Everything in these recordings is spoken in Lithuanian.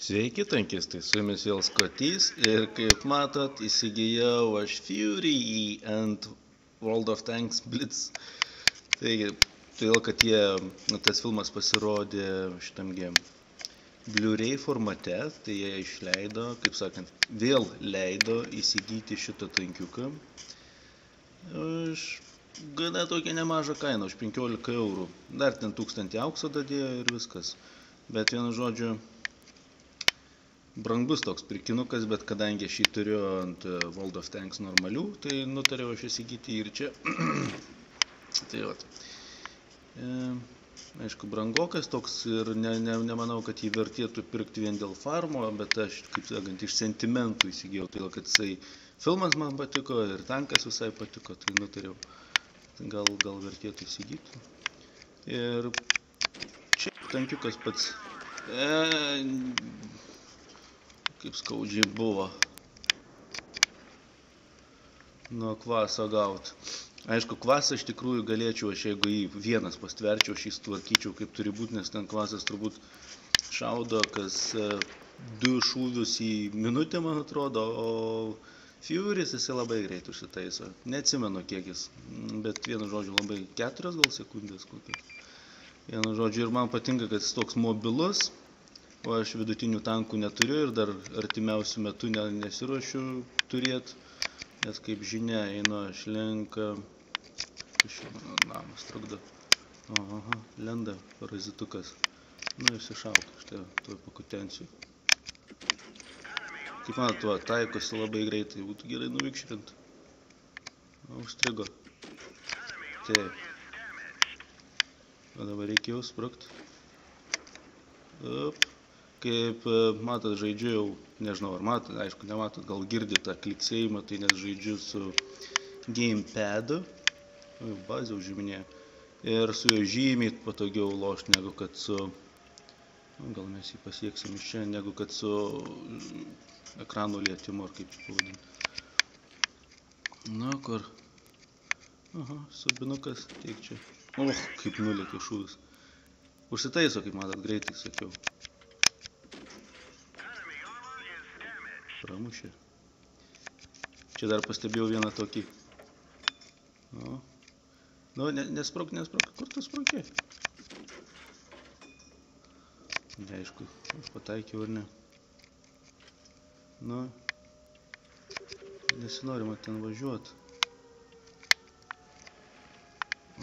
Sveiki, tankistai, su jumis vėl Skotys ir kaip matot, įsigijau aš Fury ant World of Tanks Blitz. Taigi, todėl, kad tas filmas pasirodė šitamgi Blu-ray formate, tai jie išleido, kaip sakant, vėl leido įsigyti šitą tankiuką. Už gana tokią nemažą kainą, už 15 eurų. Dar ten 1000 aukso dadėjo ir viskas. Bet vienu žodžiu, brangus toks pirkinukas, bet kadangi aš jį turiu ant World of Tanks normalių, tai nutariau aš įsigyti ir čia. Tai vat. Aišku, brangokas toks ir nemanau, kad jį vertėtų pirkti vien dėl farmo, bet aš, kaip sakant, iš sentimentų įsigijau, todėl kad filmas man patiko ir tankas visai patiko, tai nutariau, gal vertėtų įsigyti. Ir čia tankiukas pats, kaip skaudžiai buvo nuo kvaso gauti. Aišku, kvasą iš tikrųjų galėčiau, aš jeigu jį vienas pastverčiau, aš jį sutvarkyčiau kaip turi būti, nes ten kvasas turbūt šaudo kas 2 šūvius į minutę, man atrodo, o Fury's jisai labai greit užsitaiso. Neatsimenu kiek jis, bet vienu žodžiu labai 4 gal sekundės kokios. Vienu žodžiu ir man patinka, kad jis toks mobilus, o aš vidutinių tankų neturiu ir dar artimiausių metų nesiruošiu turėti, nes kaip žinia, einu aš link, šia mano namas trukdo, lenda parazitukas, išsišauka, štai tuoj pakutensiu. Kaip man tuo taikosi labai greitai, būtų gerai nuvikšrinti. Užstrigo. Taip. O dabar reikėjo sprukti. Kaip matot, žaidžiu jau, nežinau ar matot, aišku nematot, gal girdit tą kliksėjimą, tai nes žaidžiu su gamepadu, bazę užiminėje, ir su juo žymiai patogiau lošti negu kad su, gal mes jį pasieksim iš čia, negu kad su ekrano lietimu, ar kaip pavadinti. Kur? Subinukas, tiek čia. Kaip nulėkė šūvis. Užsitaiso, kaip matot, greitai sakiau. Pramušė. Čia dar pastebėjau vieną tokį. Nesprok, kur tu sprokė? Neaišku, aš pataikiau ar ne. Nesinori man ten važiuoti.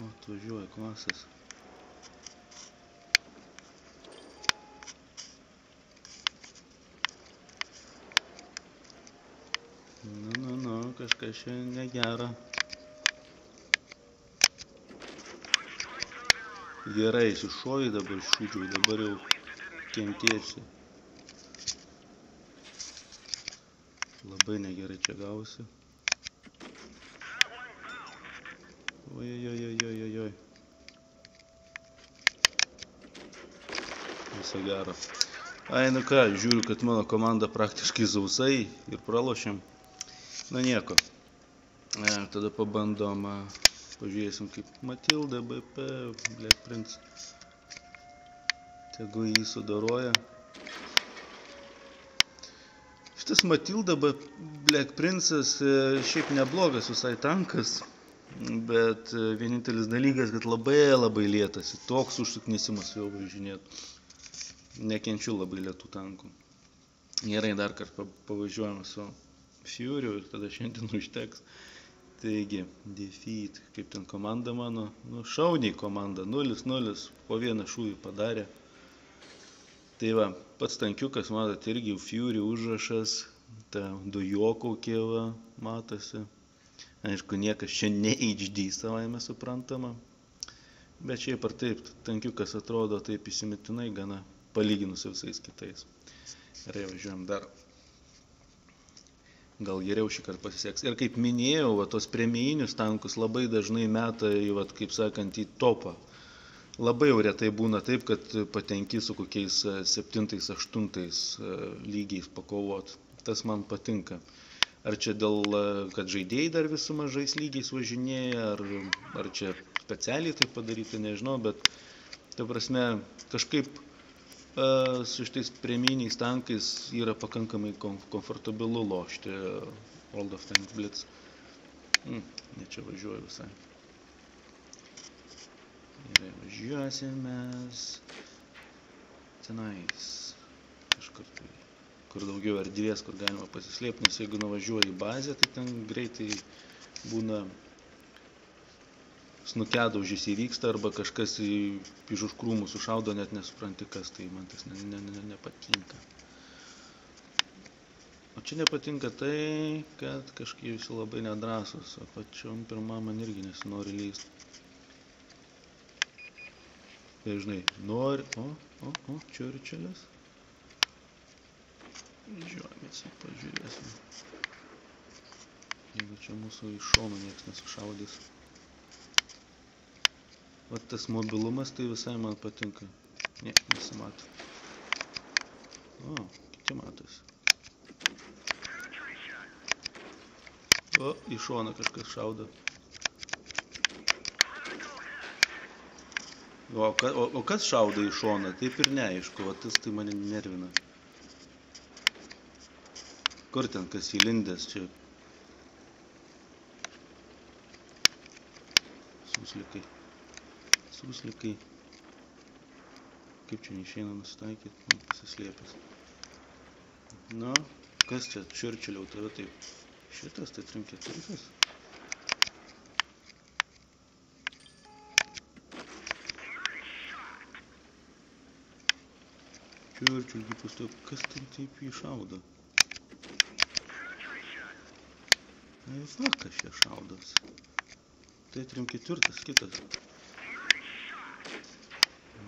Atvažiuoja klasas. Kažkas čia negera. Gerai, iššovė dabar šūdžiau, dabar jau kentėsiu. Labai negerai čia gausi. Oi. Viso gero. Ką, žiūriu, kad mano komanda praktiškai sausai ir pralošėm. Nieko. Tada pabandom, pažiūrėsim kaip Matilda, BP, Black Prince. Tegu jį sudaroja. Šitas Matilda, Black Prince'as šiaip neblogas visai tankas, bet vienintelis dalykas, kad labai lėtas, toks užsuknisimas jau važinėtų. Nekenčiu labai lėtų tankų. Gerai, dar kartą pavažiuojame su Fury ir tada šiandien užteks. Taigi, defeat, kaip ten komanda mano, šauniai komanda, 0-0, po vieną šūvį padarė. Tai va, pats tankiukas, matot, irgi Fury užrašas, ta dujokaukė va, matosi. Aišku, niekas čia ne HD savaime suprantama, bet šiaip ar taip, tankiukas atrodo taip įsimintinai gana palyginus su visais kitais. Gerai, važiuojam dar. Gal geriau šį kartą pasiseks. Ir kaip minėjau, tos premijinius tankus labai dažnai meta, kaip sakant, į topą. Labai jau retai būna taip, kad patenki su kokiais 7-8 lygiais pakovot. Tas man patinka. Ar čia dėl, kad žaidėjai dar vis su mažais lygiais važinėja, ar čia specialiai tai padaryti, nežinau, bet ta prasme, kažkaip Su šitais premijiniais tankais yra pakankamai komfortabilu lošti World of Tanks Blitz. Ne čia važiuoju visai. Gerai, važiuosimės tenais kažkur, kur daugiau erdvės, kur galima pasislėpti, nes jeigu nuvažiuoji į bazę, tai ten greitai būna snukiadaužis įvyksta arba kažkas iš už krūmų sušaudo, net nesupranti kas, tai man tas nepatinka. O čia nepatinka tai, kad kažkaip visi labai nedrąsus, o pačiom pirmam man irgi nesinori lyst. Tai žinai, nori, Churchillas. Žiūrėmės, pažiūrėsim. Jeigu čia mūsų iš šono nieks nesušaudys. O tas mobilumas tai visai man patinka. Ne, nesimato. O, kiti matosi. O, į šoną kažkas šaudo. O kas šaudo į šoną? Taip ir neaišku, o tas tai mane nervina. Kur ten kas įlindęs čia? Suslikai. Kaip čia neišeina nusitaikyti, pasislėpęs. Nu, kas čia? Churchilliau tave taip. Šitas, tai 3-4. Churchill, pustop, kas ten taip įšaudo? Va, kas čia šaudas. Tai 3-4 kitas.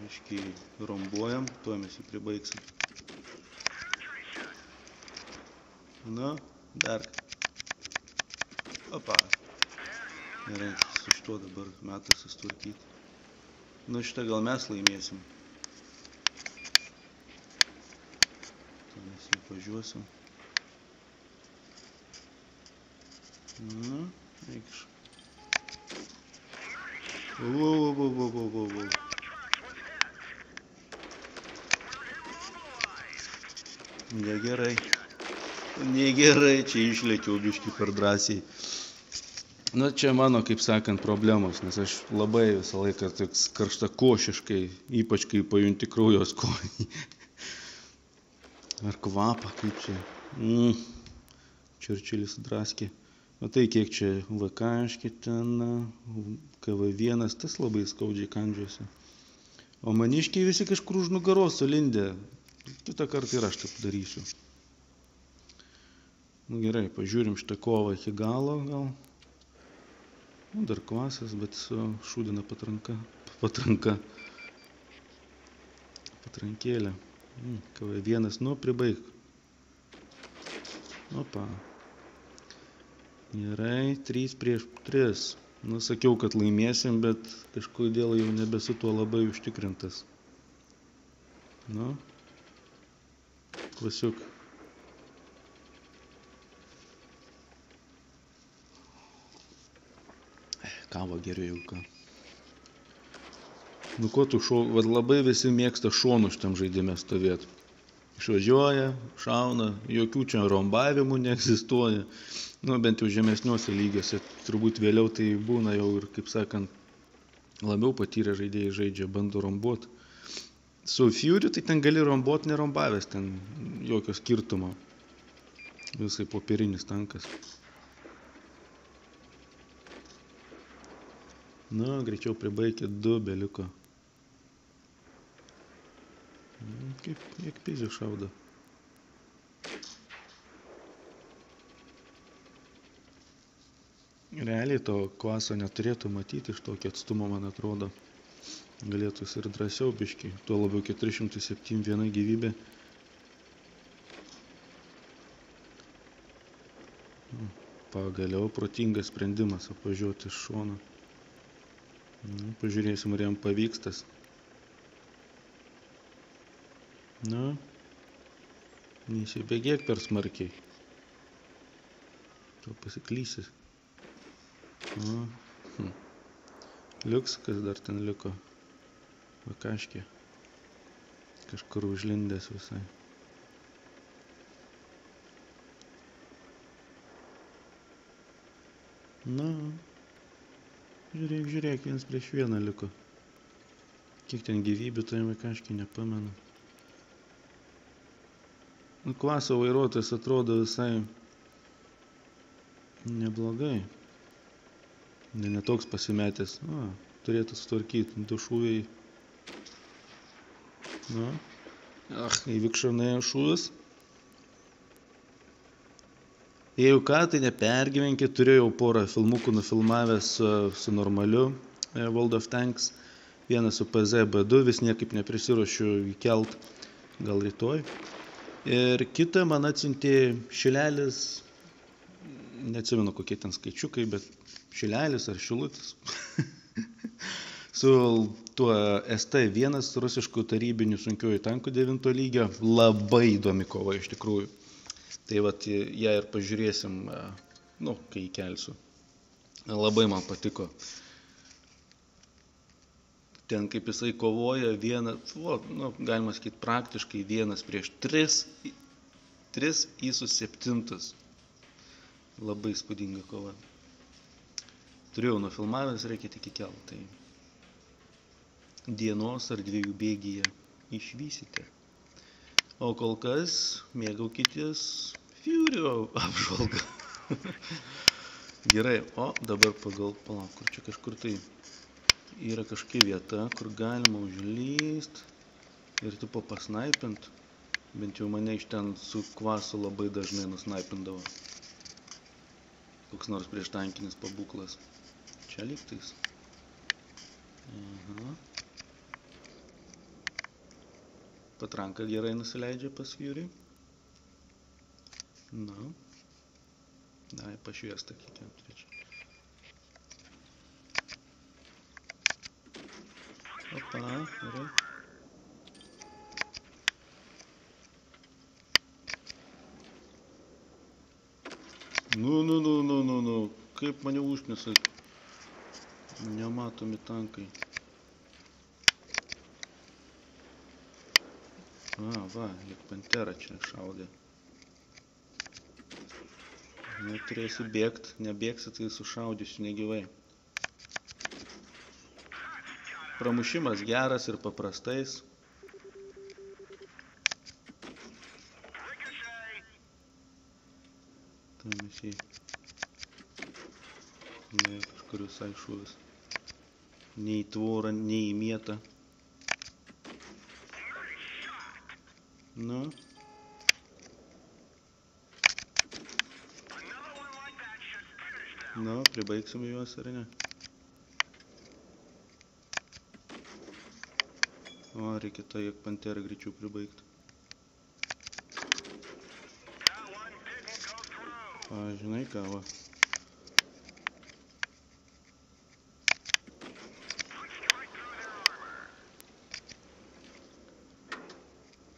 Aiškiai rombuojam, tuo mes jį pribaigsim. Na, dar. Opa. Gerai, su šituo dabar metas sustvarkyti. Nu, šitą gal mes laimėsim. Tai mes jį važiuosim. Na, eikš. Negerai, čia išlėkiau biškį per drąsiai. Nu, čia mano, kaip sakant, problemos, nes aš labai visą laiką toks karštakošiškai, ypač kai pajunti kraujo skonį. Ar kvapą, kaip čia. Churchillis draskė. O tai kiek čia VK-ški ten, KV1, tas labai skaudžiai kandžiuosi. O maniškiai visi kažkur už nugaros sulindę. Kitą kartą ir aš taip darysiu. Nu gerai, pažiūrim šitą kovą iki galo gal. Nu, dar kvasas, bet su šūdina patranka. Patrankėlė. KV1, nu pribaig. Opa. Gerai, 3-3. Nu, sakiau, kad laimėsim, bet kažkodėl jau nebesu tuo labai užtikrintas. Nu. Klasiuk. Kavo geriau jau ką. Nu, ko tu labai visi mėgsta šonų šitam žaidime stovėti. Išvažiuoja, šauna, jokių čia rombavimų neegzistuoja. Nu, bent jau žemesniuose lygiuose, turbūt vėliau tai būna jau ir, kaip sakant, labiau patyrę žaidėjai žaidžia, bando rombuoti. Su Fury tai ten gali rombuoti nerombavęs, ten jokio skirtumo. Visai popierinis tankas. Nu, greičiau pribaikit, 2 beliko. Kiek pizė šaudo. Realiai to kvaso neturėtų matyti iš tokio atstumo, man atrodo. Galėtų ir drąsiau biškį. Tuo labiau 471 gyvybė. Pagaliau protingas sprendimas apvažiuoti iš šono. Pažiūrėsim, ar jam pavyks tas. Nu, neįsibėgėk per smarkiai. Tu pasiklysi. Liuks, kas dar ten liko. Vakaškė. Kažkur užlindęs visai. Na, žiūrėk, 1 prieš 1 liko. Kiek ten gyvybių, tai kažkai nepamenu. Kvaso vairuotojas atrodo visai neblogai. Netoks pasimetęs. Turėtų sutvarkyti 2 šūviai. Į vikšrą nuėjo šūvis. Jeigu ką, tai nepergyvenkit, turėjau porą filmukų nufilmavęs su normaliu World of Tanks. Vieną su PZ-B2, vis niekaip neprisiruošiu įkelt, gal rytoj. Ir kitą man atsiuntė Šilelis, neatsimenu kokie ten skaičiukai, bet Šilelis ar Šilutis. Su tuo ST-1 rusiškų tarybinių sunkiųjų tankų 9 lygio. Labai įdomi kova iš tikrųjų. Tai vat ją ir pažiūrėsim, kai įkelsiu. Labai man patiko. Ten kaip jisai kovoja galima sakyti praktiškai 1 prieš 3 įsus 7. Labai įspūdinga kova. Turėjau nufilmavęs, reikia tik įkelt. Tai dienos ar 2 bėgyje išvysite. O kol kas mėgaukitės Furio apžvalgą. Gerai, dabar palauk, kur čia kažkur tai yra kažkokia vieta, kur galima užlyst ir tipo pasnaipint. Bent jau mane iš ten su kvasu labai dažnai nusnaipindavo. Koks nors prieštankinis pabūklas. Čia lygtais. Patranka gerai nusileidžia pas Fury. Pašviesta kiekvien turėčiau. Gerai. Nu, kaip mane užknisa. Nematomi tankai. Lyg Pantera čia šaudė. Turėsiu bėgt, nebėgsi, tai sušaudysiu negyvai. Pramušimas geras ir paprastais. Tamisiai. Kažkur visai šūvis. Nei į tvorą, nei į mietą. Pribaigsim juos ar ne? Reikia tą jak Panterą greičiau pribaigti. Žinai ką, va.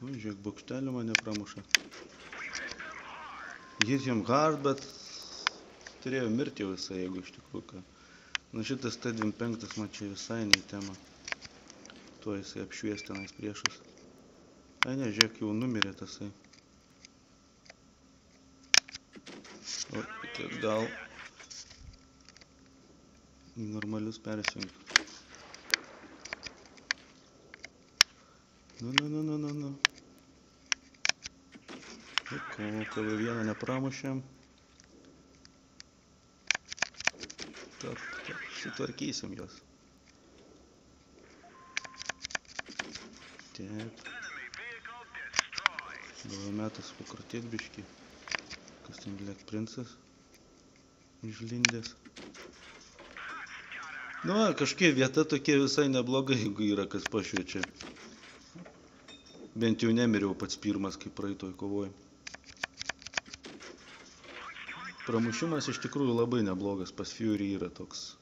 Žiūrėk, bokštelį mane pramuša. Hit him hard, bet turėjo mirti jau visai, jeigu iš tikrųjų ką. Šitas T25 man čia visai nei tema. Tuo jisai apšvies tenais priešas. Ne, žiūrėk, jau numirė tasai. Reikės gal į normalius persijungti. Nu. KV1 nepramušėm. Sutvarkysim juos. Taip. Buvo metas pakrutėt biškį. Kas ten Black Princess išlindęs. Kažkokia vieta tokia visai nebloga, jeigu yra kas pašviečia. Bent jau nemiriau pats pirmas, kaip praeitoj kovoj. Pramušimas iš tikrųjų labai neblogas, pas Fury yra toks.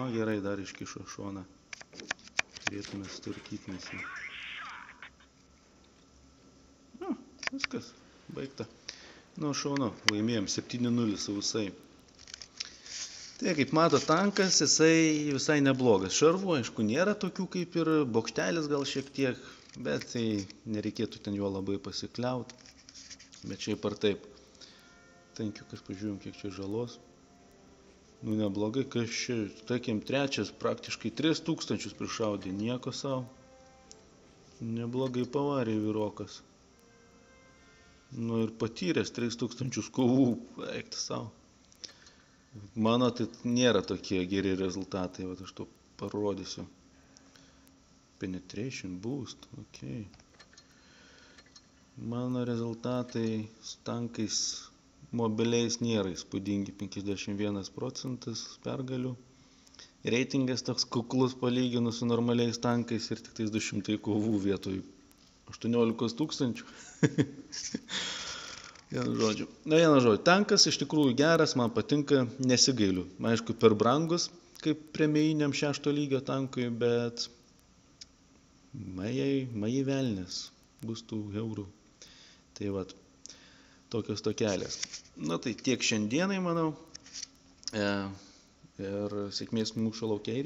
Gerai, dar iškišo šoną. Turėtume sutvarkyti nesį. Viskas, baigta. Šaunu, laimėjom 7-0 sausai. Tai kaip mato, tankas, jisai visai neblogas. Šarvų, aišku, nėra tokių kaip ir bokštelis gal šiek tiek, bet tai nereikėtų ten jo labai pasikliauti. Bet šiaip ar taip. Tankiukas, pažiūrėjom, kiek čia žalos. Nu, neblogai, kas čia, tarkim, trečias praktiškai 3000 prišaudė, nieko savo. Neblogai pavarė vyrokas. Nu ir patyręs 3000 kovų, eikti savo. Mano tai nėra tokie geri rezultatai, vat aš to parodysiu. Penetration boost, ok. Mano rezultatai su tankais mobiliais nėra įspūdingi, 51% pergalių. Reitingas toks kuklus palyginus su normaliais tankais ir tik tais 200 kovų vietoj 18 000. Vienu žodžiu, tankas iš tikrųjų geras, man patinka, nesigailiu. Aišku, per brangus, kaip premijiniam 6 lygio tankui, bet majai velnės, bus tų eurų. Tai vat, tokios tokelės. Na tai tiek šiandienai, manau, ir sėkmės mūšio lauke.